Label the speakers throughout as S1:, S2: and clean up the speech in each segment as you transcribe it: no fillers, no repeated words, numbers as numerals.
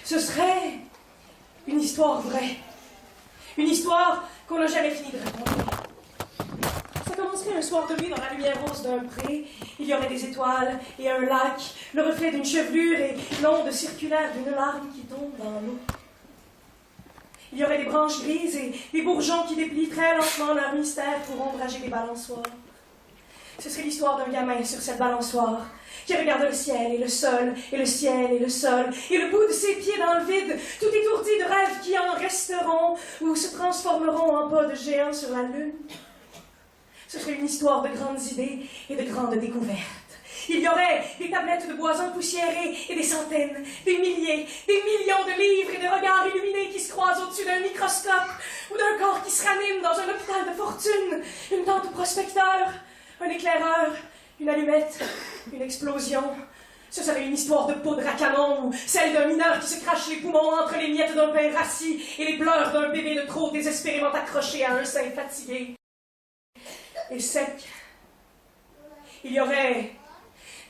S1: Ce serait une histoire vraie. Une histoire qu'on n'a jamais fini de raconter. Ça commencerait un soir de nuit dans la lumière rose d'un pré. Il y aurait des étoiles et un lac, le reflet d'une chevelure et l'onde circulaire d'une larme qui tombe dans l'eau. Il y aurait des branches grises et des bourgeons qui déplient très lentement leur mystère pour ombrager les balançoires. Ce serait l'histoire d'un gamin sur cette balançoire qui regarde le ciel et le sol, et le ciel et le sol, et le bout de ses pieds dans le vide, tout étourdi de rêves qui en resteront ou se transformeront en pas de géants sur la lune. Ce serait une histoire de grandes idées et de grandes découvertes. Il y aurait des tablettes de bois empoussiérées et des centaines, des milliers, des millions de livres et de regards illuminés qui se croisent au-dessus d'un microscope ou d'un corps qui se ranime dans un hôpital de fortune, une tente prospecteur, un éclaireur, une allumette, une explosion. Ce serait une histoire de poudre à canon ou celle d'un mineur qui se crache les poumons entre les miettes d'un pain rassis et les pleurs d'un bébé de trop désespérément accroché à un sein fatigué et sec. Il y aurait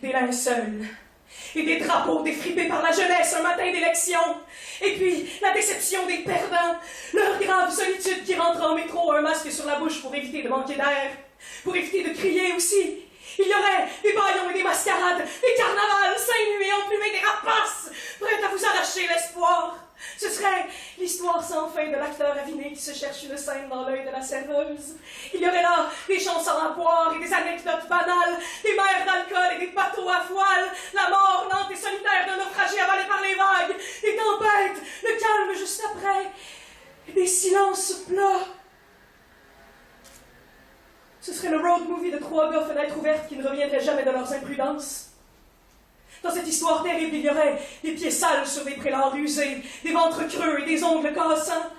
S1: des linceuls et des drapeaux défripés par la jeunesse un matin d'élection. Et puis, la déception des perdants, leur grave solitude qui rentre en métro, un masque sur la bouche pour éviter de manquer d'air, pour éviter de crier aussi. Il y aurait des bâillons et des mascarades, des carnavals, seins nus et emplumés, des rapaces, prêts à vous arracher l'espoir. Ce serait l'histoire sans fin de l'acteur aviné qui se cherche une scène dans l'œil de la serveuse. Il y aurait là des chansons à boire et des anecdotes banales, des mers d'alcool et des bateaux à voile, la mort lente et solitaire d'un naufragé avalé par les vagues, des tempêtes, le calme juste après, et des silences plats. Ce serait le road movie de trois gars fenêtres ouvertes qui ne reviendraient jamais de leurs imprudences. Dans cette histoire terrible, il y aurait des pieds sales sur des prélats rusés, des ventres creux et des ongles cassants.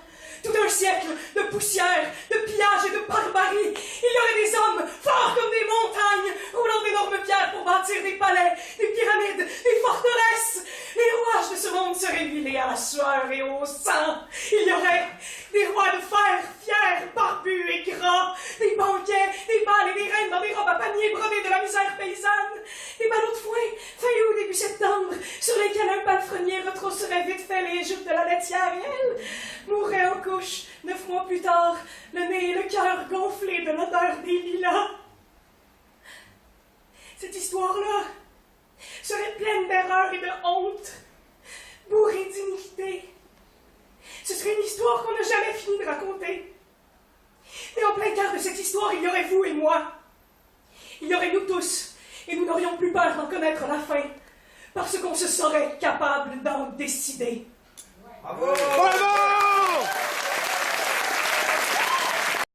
S1: Tout un siècle de poussière, de pillage et de barbarie. Il y aurait des hommes forts comme des montagnes, roulant d'énormes pierres pour bâtir des palais, des pyramides, des forteresses. Les rouages de ce monde seraient huilés à la sueur et au sang. Il y aurait des rois de fer, fiers, barbus et gras, des banquets, des balles et des reines dans des robes à panier brodées de la misère paysanne, des ballots de foin, fin août, début septembre, sur lesquels un palefrenier retrousserait vite fait les joutes de la laitière et elle mourrait en couche 9 mois plus tard, le nez et le cœur gonflés de l'odeur des lilas. Cette histoire-là serait pleine d'erreurs et de honte, bourrée d'iniquité. Ce serait une histoire qu'on n'a jamais fini de raconter. Et en plein cœur de cette histoire, il y aurait vous et moi. Il y aurait nous tous, et nous n'aurions plus peur d'en connaître la fin, parce qu'on se saurait capable d'en décider.
S2: Bravo!